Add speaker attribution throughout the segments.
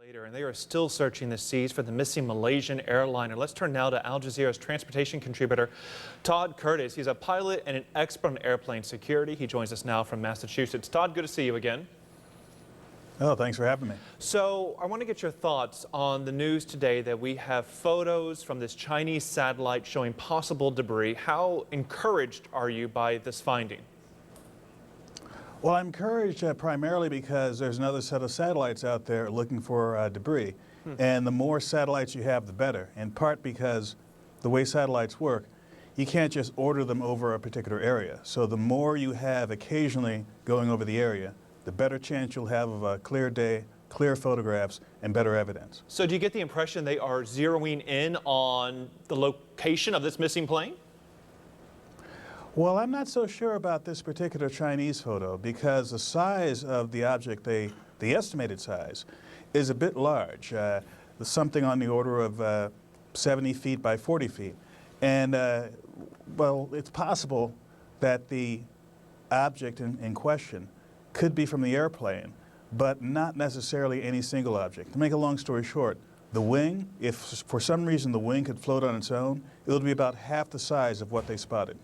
Speaker 1: Later, and they are still searching the seas for the missing Malaysian airliner. Let's turn now to Al Jazeera's transportation contributor, Todd Curtis. He's a pilot and an expert on airplane security. He joins us now from Massachusetts. Todd, good to see you again.
Speaker 2: Oh, thanks for having me.
Speaker 1: So I want to get your thoughts on the news today that we have photos from this Chinese satellite showing possible debris. How encouraged are you by this finding?
Speaker 2: Well, I'm encouraged primarily because there's another set of satellites out there looking for debris. And the more satellites you have, the better, in part because the way satellites work, you can't just order them over a particular area. So the more you have occasionally going over the area, the better chance you'll have of a clear day, clear photographs, and better evidence.
Speaker 1: So do you get the impression they are zeroing in on the location of this missing plane?
Speaker 2: Well, I'm not so sure about this particular Chinese photo because the size of the object, the estimated size, is a bit large, something on the order of 70 feet by 40 feet. And, well, it's possible that the object in question could be from the airplane, but not necessarily any single object. To make a long story short, the wing, if for some reason the wing could float on its own, it would be about half the size of what they spotted.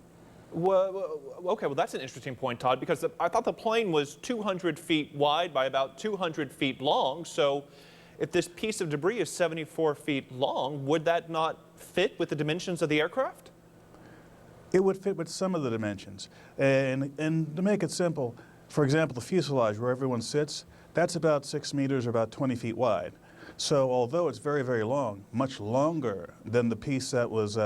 Speaker 1: Well, okay, well, that's an interesting point, Todd, because I thought the plane was 200 feet wide by about 200 feet long. So if this piece of debris is 74 feet long, would that not fit with the dimensions of the aircraft?
Speaker 2: It would fit with some of the dimensions. And to make it simple, for example, the fuselage where everyone sits, that's about 6 meters or about 20 feet wide. So although it's very, very long, much longer than the piece that was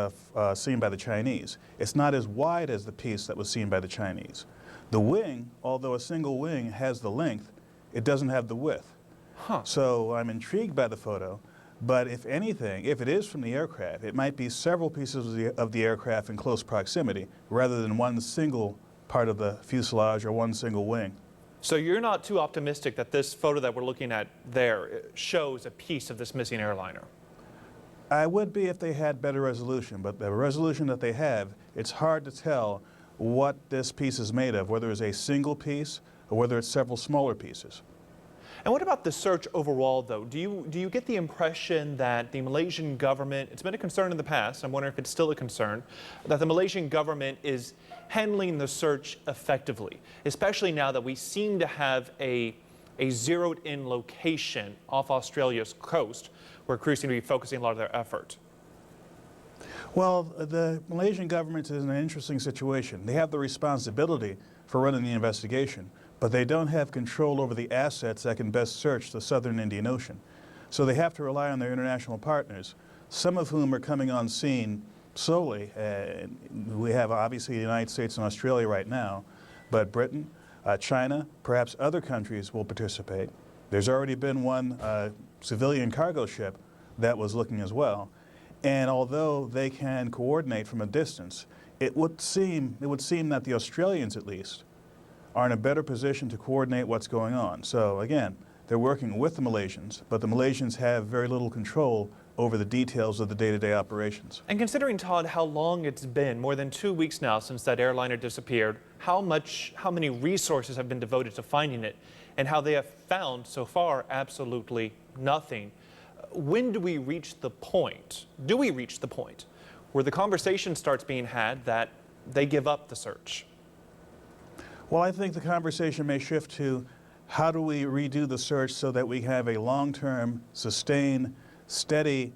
Speaker 2: seen by the Chinese, it's not as wide as the piece that was seen by the Chinese. The wing, although a single wing has the length, it doesn't have the width. So I'm intrigued by the photo, but if anything, if it is from the aircraft, it might be several pieces of the aircraft in close proximity rather than one single part of the fuselage or one single wing.
Speaker 1: So you're not too optimistic that this photo that we're looking at there shows a piece of this missing airliner?
Speaker 2: I would be if they had better resolution, but the resolution that they have, it's hard to tell what this piece is made of, whether it's a single piece or whether it's several smaller pieces.
Speaker 1: And what about the search overall, though? Do you get the impression that the Malaysian government, it's been a concern in the past, I'm wondering if it's still a concern, that the Malaysian government is handling the search effectively, especially now that we seem to have a zeroed-in location off Australia's coast where crews seem to be focusing a lot of their effort?
Speaker 2: Well, the Malaysian government is in an interesting situation. They have the responsibility for running the investigation, but they don't have control over the assets that can best search the southern Indian Ocean. So they have to rely on their international partners, some of whom are coming on scene slowly. We have obviously the United States and Australia right now, but Britain, China, perhaps other countries will participate. There's already been one civilian cargo ship that was looking as well. And although they can coordinate from a distance, it would seem that the Australians at least are in a better position to coordinate what's going on. So again, they're working with the Malaysians, but the Malaysians have very little control over the details of the day-to-day operations.
Speaker 1: And considering, Todd, how long it's been, more than 2 weeks now since that airliner disappeared, how many resources have been devoted to finding it, and how they have found so far absolutely nothing. When do we reach the point, where the conversation starts being had that they give up the search?
Speaker 2: Well, I think the conversation may shift to how do we redo the search so that we have a long-term, sustained, steady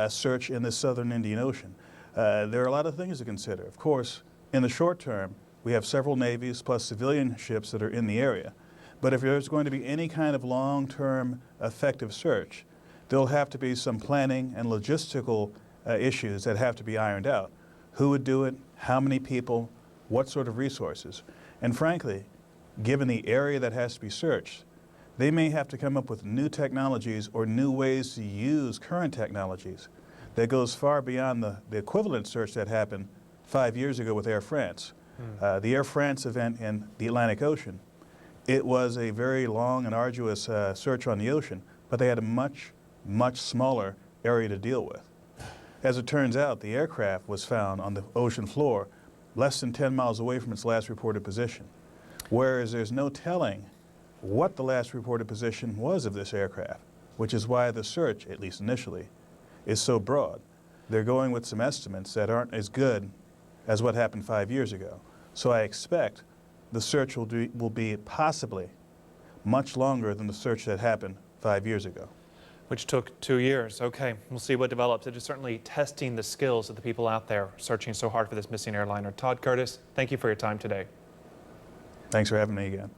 Speaker 2: search in the southern Indian Ocean. There are a lot of things to consider. Of course, in the short term, we have several navies plus civilian ships that are in the area. But if there's going to be any kind of long-term effective search, there'll have to be some planning and logistical issues that have to be ironed out. Who would do it? How many people? What sort of resources? And frankly, given the area that has to be searched, they may have to come up with new technologies or new ways to use current technologies that goes far beyond the equivalent search that happened 5 years ago with Air France. The Air France event in the Atlantic Ocean, it was a very long and arduous search on the ocean, but they had a much, much smaller area to deal with. As it turns out, the aircraft was found on the ocean floor less than 10 miles away from its last reported position, whereas there's no telling what the last reported position was of this aircraft. which is why the search, at least initially, is so broad. They're going with some estimates that aren't as good as what happened 5 years ago. So I expect the search will be possibly much longer than the search that happened 5 years ago.
Speaker 1: Which took 2 years. Okay, we'll see what develops. It is certainly testing the skills of the people out there searching so hard for this missing airliner. Todd Curtis, thank you for your time today.
Speaker 2: Thanks for having me again.